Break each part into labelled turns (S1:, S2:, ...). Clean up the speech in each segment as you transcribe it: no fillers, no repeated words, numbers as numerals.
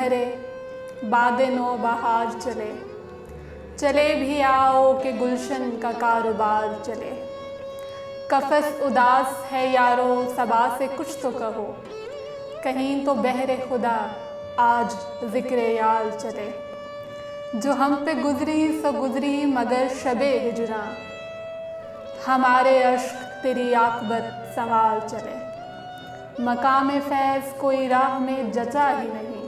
S1: भरे बादे नो बहार चले, चले भी आओ कि गुलशन का कारोबार चले। कफस उदास है यारो सबा से कुछ तो कहो, कहीं तो बहरे खुदा आज ज़िक्र यार चले। जो हम पे गुजरी सो गुजरी मगर शबे हिजरा, हमारे अश्क तेरी आकबत संवार चले। मकाम फैज़ कोई राह में जचा ही नहीं,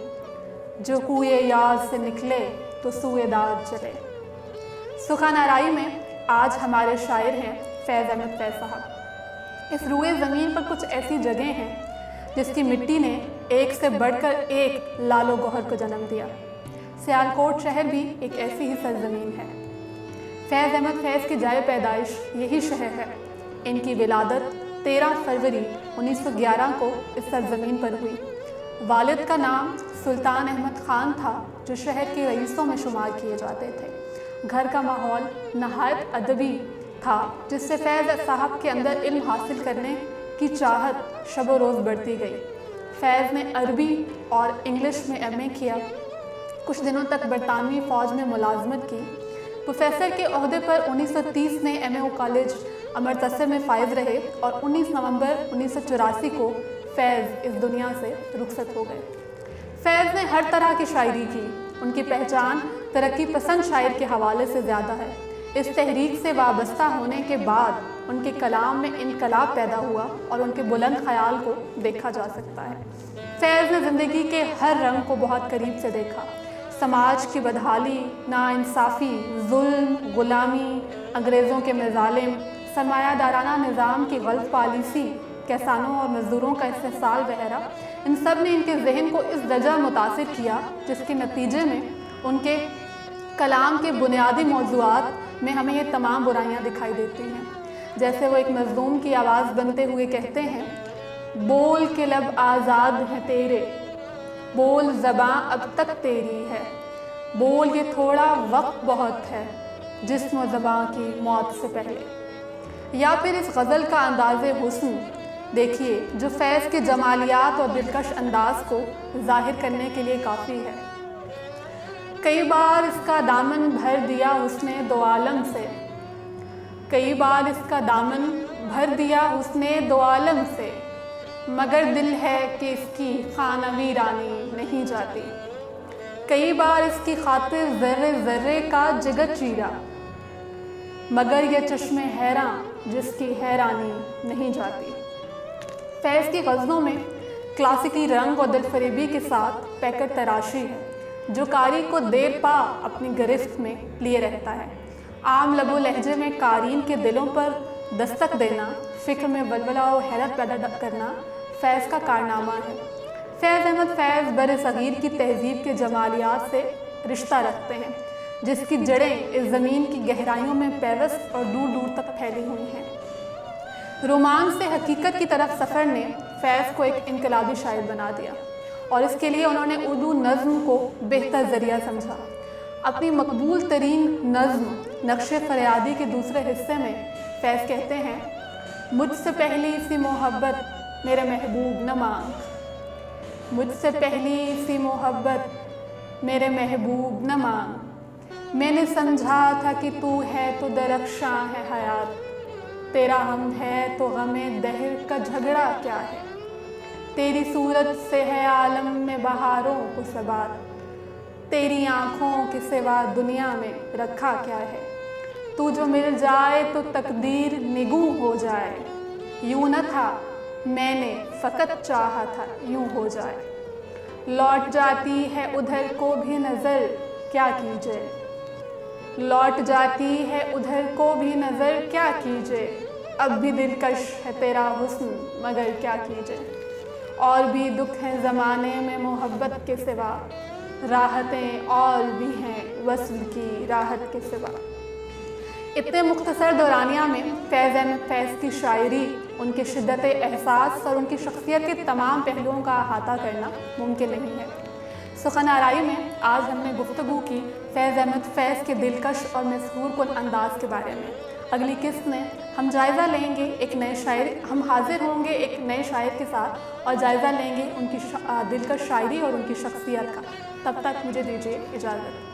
S1: जो कुए यार से निकले तो सुएदार चले। सुखान आराई में आज हमारे शायर हैं फैज़ अहमद फैज़ साहब। इस रुए ज़मीन पर कुछ ऐसी जगह हैं जिसकी मिट्टी ने एक से बढ़कर एक लालो गौहर को जन्म दिया। सियालकोट शहर भी एक ऐसी ही सरजमीन है। फैज़ अहमद फैज़ की जाए पैदाइश यही शहर है। इनकी विलादत 13 फरवरी 1911 को इस सरजमीन पर हुई। वालिद का नाम सुल्तान अहमद ख़ान था, जो शहर के रईसों में शुमार किए जाते थे। घर का माहौल नहायत अदबी था, जिससे फैज़ साहब के अंदर इल्म हासिल करने की चाहत शब रोज़ बढ़ती गई। फैज़ ने अरबी और इंग्लिश में एमए किया। कुछ दिनों तक बरतानवी फ़ौज में मुलाजमत की। प्रोफेसर के ओहदे पर 1930 में एमए कॉलेज अमृतसर में फ़ाइज़ रहे और 19 नवंबर 1984 को फैज़ इस दुनिया से रुखसत हो गए। फैज़ ने हर तरह की शायरी की। उनकी पहचान तरक्की पसंद शायर के हवाले से ज़्यादा है। इस तहरीक से वाबस्ता होने के बाद उनके कलाम में इनकलाब पैदा हुआ और उनके बुलंद ख़याल को देखा जा सकता है। फैज़ ने ज़िंदगी के हर रंग को बहुत करीब से देखा। समाज की बदहाली, नाइंसाफ़ी, जुल्म, गुलामी, अंग्रेज़ों के मज़ालिम, सरमायादाराना निज़ाम की गलत पॉलिसी, किसानों और मज़दूरों का इस्तेहसाल वगैरह, इन सब ने इनके जहन को इस दर्जा मुतासिर किया जिसके नतीजे में उनके कलाम के बुनियादी मौज़ूआत में हमें ये तमाम बुराइयां दिखाई देती हैं। जैसे वो एक मज़लूम की आवाज़ बनते हुए कहते हैं, बोल के लब आज़ाद हैं तेरे, बोल ज़बां अब तक तेरी है, बोल ये थोड़ा वक्त बहुत है जिस्म ज़बां की मौत से पहले। या फिर इस गज़ल का अंदाज़े हुस्न देखिए, जो फैज़ के जमालियात और दिलकश अंदाज को ज़ाहिर करने के लिए काफ़ी है। कई बार इसका दामन भर दिया उसने दो आलम से, कई बार इसका दामन भर दिया उसने दो आलम से, मगर दिल है कि इसकी खानवी रानी नहीं जाती। कई बार इसकी खातिर ज़र्रे ज़र्रे का जिगर चीरा, मगर ये चश्मे हैरान जिसकी हैरानी नहीं जाती। फैज़ की गज़लों में क्लासिकी रंग और दिलफरेबी के साथ पैकर तराशी है, जो कारी को देर पा अपनी गिरफ्त में लिए रहता है। आम लबो लहजे में कारीन के दिलों पर दस्तक देना, फ़िक्र में वलवला और हैरत पैदा करना फैज़ का कारनामा है। फैज़ अहमद फैज़ बर-ए-सग़ीर की तहज़ीब के जमालियात से रिश्ता रखते हैं, जिसकी जड़ें इस ज़मीन की गहराइयों में पैवस्त और दूर दूर तक फैली हुई हैं। रोमांस से हकीकत की तरफ सफ़र ने फैज़ को एक इनकलाबी शायर बना दिया और इसके लिए उन्होंने उर्दू नज़्म को बेहतर ज़रिया समझा। अपनी मकबूल तरीन नज़्म नक्शे फ़रियादी के दूसरे हिस्से में फैज़ कहते हैं, मुझसे पहली सी मोहब्बत मेरे महबूब न मांग, मुझसे पहली सी मोहब्बत मेरे महबूब न मांग, मैंने समझा था कि तू है तो दरख्शां है हयात, तेरा हम है तो गमे दहर का झगड़ा क्या है, तेरी सूरत से है आलम में बहारों को सबात, तेरी आँखों के सिवा दुनिया में रखा क्या है, तू जो मिल जाए तो तकदीर निगूं हो जाए, यूं न था मैंने फ़कत चाहा था यूं हो जाए, लौट जाती है उधर को भी नज़र क्या कीजिए, लौट जाती है उधर को भी नज़र क्या कीजिए, अब भी दिलकश है तेरा हुस्न मगर क्या कीजिए, और भी दुख हैं ज़माने में मोहब्बत के सिवा, राहतें और भी हैं वस्ल की राहत के सिवा। इतने मुख्तसर दौरानिया में फैज़ अहमद फैज़ की शायरी, उनके शिद्दत एहसास और उनकी शख्सियत के तमाम पहलुओं का अहाता करना मुमकिन नहीं है। सुखन आराई में आज हमने गुफ्तगू की फैज़ अहमद फैज़ के दिलकश और मसहूर कुन अंदाज़ के बारे में। اگلی قسط میں ہم جائزہ لیں گے ایک نئے شاعر، ہم حاضر ہوں گے ایک نئے شاعر کے ساتھ اور جائزہ لیں گے ان کی دلکش شاعری اور ان کی شخصیت کا۔ تب تک مجھے دیجیے اجازت۔